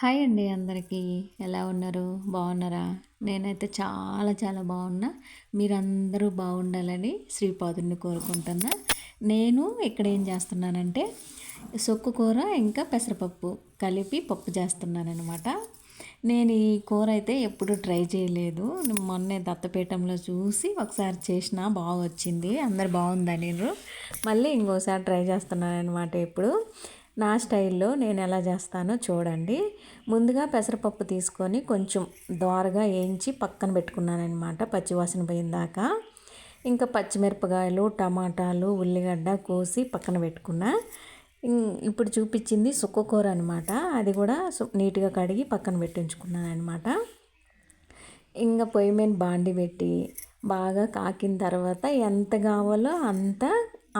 Hi అండి అందరికీ. ఎలా ఉన్నారు? బాగున్నారా? నేనైతే చాలా చాలా బాగున్నా. మీరందరూ బాగుండాలని శ్రీపాదుని కోరుకుంటున్నా. నేను ఇక్కడ ఏం చేస్తున్నానంటే సొక్కు కూర ఇంకా పెసరపప్పు కలిపి పప్పు చేస్తున్నాననమాట. నేను ఈ కూర అయితే ఎప్పుడు ట్రై చేయలేదు. మొన్నే దత్తపీఠంలో చూసి ఒకసారి చేసిన బాగా వచ్చింది. అందరు బాగుందని మళ్ళీ ఇంకోసారి ట్రై చేస్తున్నాను అనమాట. ఇప్పుడు నా స్టైల్లో నేను ఎలా చేస్తానో చూడండి. ముందుగా పెసరపప్పు తీసుకొని కొంచెం దోరగా వేయించి పక్కన పెట్టుకున్నానమాట, పచ్చివాసన పోయిందాకా. ఇంకా పచ్చిమిరపకాయలు, టమాటాలు, ఉల్లిగడ్డ కోసి పక్కన పెట్టుకున్నా. ఇప్పుడు చూపించింది సుక్కకూర అనమాట. అది కూడా నీట్గా కడిగి పక్కన పెట్టించుకున్నాను అనమాట. ఇంకా పొయ్యి మీద బాండి పెట్టి బాగా కాకిన తర్వాత ఎంత కావాలో అంత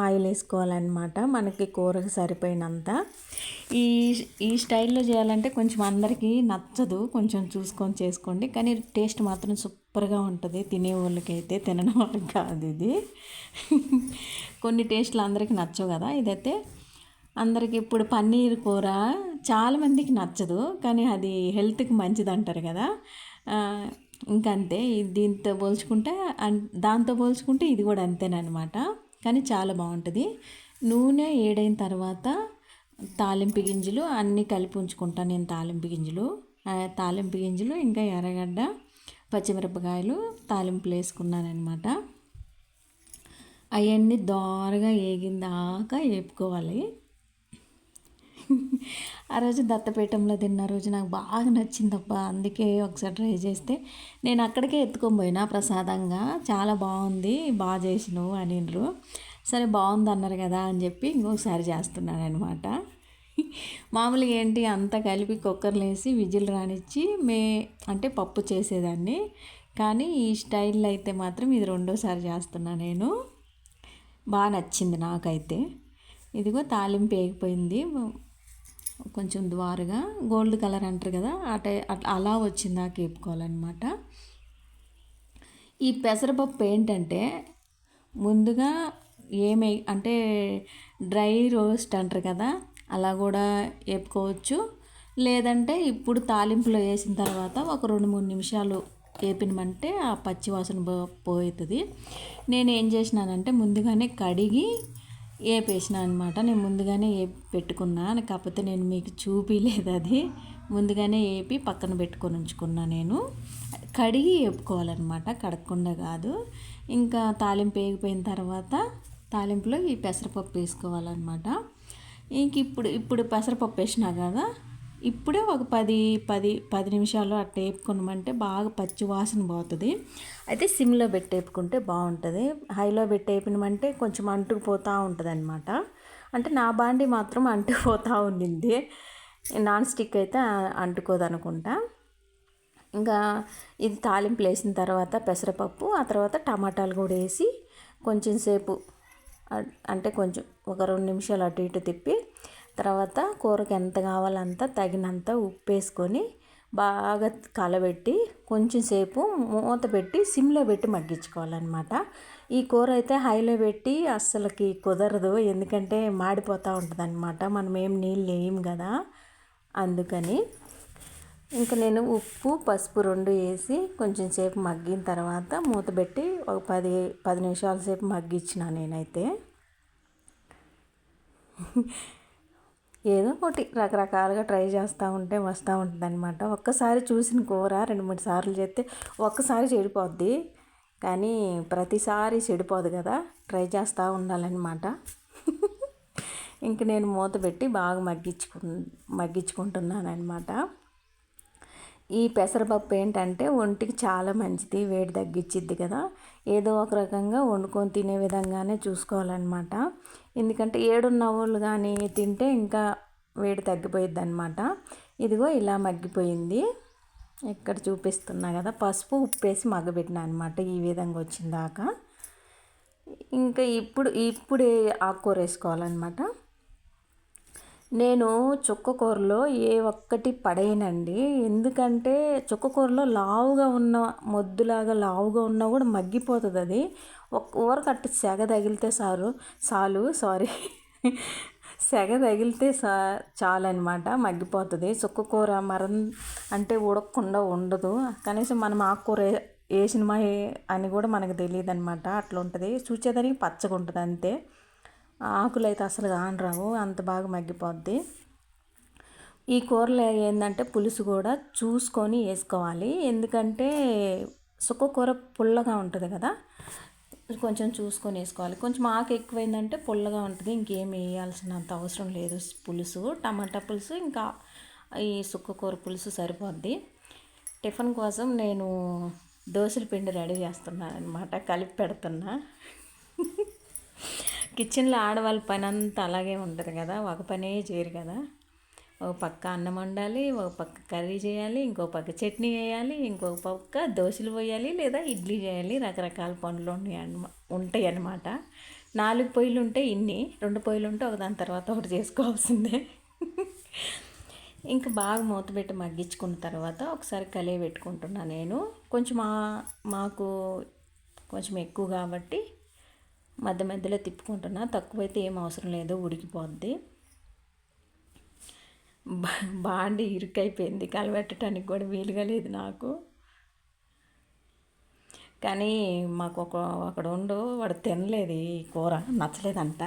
ఆయిల్ వేసుకోవాలన్నమాట, మనకి కూరకు సరిపోయినంత. ఈ ఈ స్టైల్లో చేయాలంటే కొంచెం అందరికీ నచ్చదు, కొంచెం చూసుకొని చేసుకోండి. కానీ టేస్ట్ మాత్రం సూపర్గా ఉంటుంది. తినే వాళ్ళకైతే, తినని వాళ్ళకి కాదు ఇది. కొన్ని టేస్ట్లు అందరికీ నచ్చవు కదా. ఇదైతే అందరికి ఇప్పుడు పన్నీర్ కూర చాలామందికి నచ్చదు, కానీ అది హెల్త్కి మంచిది అంటారు కదా. ఇంకంతే, దీంతో పోల్చుకుంటే దాంతో పోల్చుకుంటే ఇది కూడా అంతేనమాట. కానీ చాలా బాగుంటుంది. నూనె ఏడైన తర్వాత తాలింపు గింజలు అన్నీ కలిపి ఉంచుకుంటాను నేను. తాలింపు గింజలు ఇంకా ఎర్రగడ్డ, పచ్చిమిరపకాయలు తాలింపులు వేసుకున్నాను అనమాట. అవన్నీ దోరగా వేగిన దాకా వేపుకోవాలి. ఆ రోజు దత్తపీఠంలో తిన్న రోజు నాకు బాగా నచ్చిందబ్బా, అందుకే ఒకసారి ట్రై చేస్తే నేను అక్కడికే ఎత్తుకొని పోయినా ప్రసాదంగా. చాలా బాగుంది, బాగా చేసినావు అనిండ్రు. సరే బాగుంది అన్నారు కదా అని చెప్పి ఇంకొకసారి చేస్తున్నాను అనమాట. మామూలుగా ఏంటి అంతా కలిపి కుక్కర్లో వేసి విజిల్ రానిచ్చి అంటే పప్పు చేసేదాన్ని. కానీ ఈ స్టైల్లో అయితే మాత్రం ఇది రెండోసారి చేస్తున్నా నేను. బాగా నచ్చింది నాకైతే. ఇదిగో తాలింపు వేగిపోయింది, కొంచెం ద్వారగా గోల్డ్ కలర్ అంటారు కదా, అలా వచ్చిందాక వేపుకోవాలన్నమాట. ఈ పెసరపప్పు ఏంటంటే ముందుగా అంటే డ్రై రోస్ట్ అంటారు కదా, అలా కూడా వేపుకోవచ్చు. లేదంటే ఇప్పుడు తాలింపులో వేసిన తర్వాత ఒక 2-3 నిమిషాలు వేపినమంటే ఆ పచ్చి వాసన పోతుంది. నేను ఏం చేసినానంటే ముందుగానే కడిగి వేపేసిన అనమాట. నేను ముందుగానే వేపి పెట్టుకున్నా, కాకపోతే నేను మీకు చూపించలేదు. అది ముందుగానే వేపి పక్కన పెట్టుకొని ఉంచుకున్నా. నేను కడిగి వేపుకోవాలన్నమాట, కడగకుండా కాదు. ఇంకా తాలింపు వేగిపోయిన తర్వాత తాలింపులో ఈ పెసరపప్పు వేసుకోవాలన్నమాట. ఇంక ఇప్పుడు పెసరపప్పు వేసినా కదా, ఇప్పుడే ఒక 10 నిమిషాలు అట్లా వేపుకున్నామంటే బాగా పచ్చి వాసన పోతుంది. అయితే సిమ్లో పెట్టి వేపుకుంటే బాగుంటుంది. హైలో పెట్టి వేపినామంటే కొంచెం అంటుకుపోతూ ఉంటుంది అనమాట. అంటే నా బాండి మాత్రం అంటుకుపోతూ ఉండింది, నాన్ స్టిక్ అయితే అంటుకోదనుకుంటా. ఇంకా ఇది తాలింపులు వేసిన తర్వాత పెసరపప్పు, ఆ తర్వాత టమాటాలు కూడా వేసి కొంచెం సేపు అంటే కొంచెం ఒక 2 నిమిషాలు అటు ఇటు తిప్పి తర్వాత కూరకి ఎంత కావాలంత తగినంత ఉప్పు వేసుకొని బాగా కలబెట్టి కొంచెం సేపు మూత పెట్టి సిమ్లో పెట్టి మగ్గించుకోవాలన్నమాట. ఈ కూర అయితే హైలో పెట్టి అస్సలకి కుదరదు, ఎందుకంటే మాడిపోతూ ఉంటుంది అనమాట. మనం ఏం నీళ్ళు వేయం కదా, అందుకని. ఇంకా నేను ఉప్పు పసుపు 2 వేసి కొంచెం సేపు మగ్గిన తర్వాత మూత పెట్టి ఒక 10 నిమిషాల సేపు మగ్గించిన నేనైతే. ఏదో ఒకటి రకరకాలుగా ట్రై చేస్తూ ఉంటే వస్తూ ఉంటుంది అనమాట. ఒక్కసారి చూసిన కూర 2-3 సార్లు చేస్తే ఒక్కసారి చెడిపోద్ది, కానీ ప్రతిసారి చెడిపోదు కదా, ట్రై చేస్తూ ఉండాలన్నమాట. ఇంక నేను మూత పెట్టి బాగా మగ్గించుకుంటున్నాను అనమాట. ఈ పెసరపప్పు ఏంటంటే ఒంటికి చాలా మంచిది, వేడి తగ్గించిద్ది కదా. ఏదో ఒక రకంగా వండుకొని తినే విధంగానే చూసుకోవాలన్నమాట. ఎందుకంటే ఏడున్న వాళ్ళు కానీ తింటే ఇంకా వేడి తగ్గిపోయిద్ది అనమాట. ఇదిగో ఇలా మగ్గిపోయింది, ఇక్కడ చూపిస్తున్నా కదా. పసుపు ఉప్పు వేసి మగ్గబెట్టినా అనమాట, ఈ విధంగా వచ్చిందాక. ఇంకా ఇప్పుడు ఆకుకూర వేసుకోవాలన్నమాట. నేను చుక్కకూరలో ఏ ఒక్కటి పడేయనండి, ఎందుకంటే చుక్కకూరలో లావుగా ఉన్న మొద్దులాగా లావుగా ఉన్నా కూడా మగ్గిపోతుంది. అది ఒక ఊరకట్టు సెగ తగిలితే చాలు సారీ సెగ తగిలితే చాలన్నమాట, మగ్గిపోతుంది. చుక్క కూర అంటే ఉడకకుండా ఉండదు. కనీసం మనం ఆకుకూర వేసినమా అని కూడా మనకు తెలియదు అనమాట. అట్లా ఉంటుంది, చూచేదానికి పచ్చగా ఉంటుంది అంతే. ఆకులు అయితే అసలు కానరావు, అంత బాగా మగ్గిపోద్ది. ఈ కూరలో ఏంటంటే పులుసు కూడా చూసుకొని వేసుకోవాలి, ఎందుకంటే చుక్క కూర పుల్లగా ఉంటుంది కదా, కొంచెం చూసుకొని వేసుకోవాలి. కొంచెం ఆకు ఎక్కువైందంటే పుల్లగా ఉంటుంది, ఇంకేం వేయాల్సినంత అవసరం లేదు. పులుసు టమాటా పులుసు ఇంకా ఈ సుక్కకూర పులుసు సరిపోద్ది. టిఫిన్ కోసం నేను దోశల పిండి రెడీ చేస్తున్నాను అనమాట, కలిపి పెడుతున్నా. కిచెన్లో ఆడవాళ్ళ పని అంతా అలాగే ఉంటుంది కదా, ఒక పనే చేయరు కదా. ఒక పక్క అన్నం వండాలి, ఒక పక్క కర్రీ చేయాలి, ఇంకో పక్క చట్నీ వేయాలి, ఇంకొక పక్క దోశలు పోయాలి లేదా ఇడ్లీ చేయాలి. రకరకాల పనులు ఉంటాయి అన్నమాట. 4 పొయ్యిలు ఉంటే ఇన్ని, 2 పొయ్యిలు ఉంటే ఒకదాని తర్వాత ఒకటి చేసుకోవాల్సిందే. ఇంకా బాగా మూత పెట్టి మగ్గించుకున్న తర్వాత ఒకసారి కలిగి పెట్టుకుంటున్నా నేను. కొంచెం మాకు కొంచెం ఎక్కువ కాబట్టి మధ్య మధ్యలో తిప్పుకుంటున్నా, తక్కువైతే ఏం అవసరం లేదు, ఉడికిపోద్ది. బాండి ఇరుకైపోయింది, కలబెట్టడానికి కూడా వీలుగా లేదు నాకు. కానీ మాకు ఒకడు వాడు తినలేదు, ఈ కూర నచ్చలేదంట.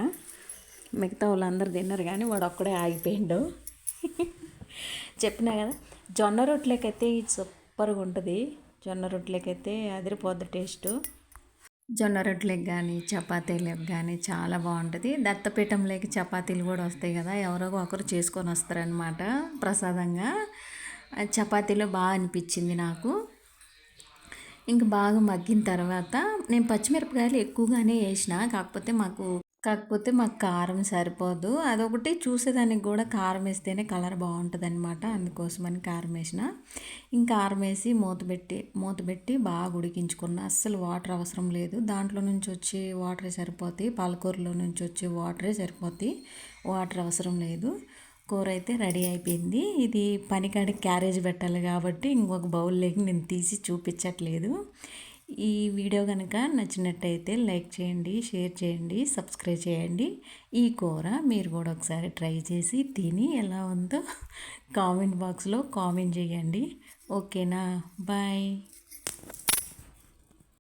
మిగతా వాళ్ళందరూ తిన్నారు కానీ వాడు ఒక్కడే ఆగిపోయిండు. చెప్పినా కదా, జొన్న రొట్టెలకైతే ఇది సూపర్గా ఉంటుంది. జొన్న రొట్టెలకైతే అదిరిపోద్ది టేస్టు. జొన్న రొట్టెలకు కానీ చపాతీలకు కానీ చాలా బాగుంటుంది. దత్తపీఠంలోకి చపాతీలు కూడా వస్తాయి కదా, ఎవరో ఒకరు చేసుకొని వస్తారనమాట ప్రసాదంగా. చపాతీలో బాగా అనిపించింది నాకు. ఇంక బాగా మగ్గిన తర్వాత నేను పచ్చిమిరపకాయలు ఎక్కువగానే వేసిన, కాకపోతే మాకు కారం సరిపోదు. అదొకటి చూసేదానికి కూడా కారం వేస్తేనే కలర్ బాగుంటుంది అనమాట, అందుకోసమని కారం వేసిన. ఇంకా కారం వేసి మూత పెట్టి బాగా ఉడికించుకున్న. అస్సలు వాటర్ అవసరం లేదు, దాంట్లో నుంచి వచ్చే వాటరే సరిపోతాయి. పాలకూరలో నుంచి వచ్చే వాటరే సరిపోతాయి, వాటర్ అవసరం లేదు. కూర అయితే రెడీ అయిపోయింది. ఇది పనికాడికి క్యారేజ్ పెట్టాలి కాబట్టి ఇంకొక బౌల్లోకి నేను తీసి చూపించట్లేదు. ఈ వీడియో కనుక నచ్చినట్టయితే లైక్ చేయండి, షేర్ చేయండి, సబ్స్క్రైబ్ చేయండి. ఈ కూర మీరు కూడా ఒకసారి ట్రై చేసి తిని ఎలా ఉందో కామెంట్ బాక్స్లో కామెంట్ చేయండి. ఓకేనా, బాయ్.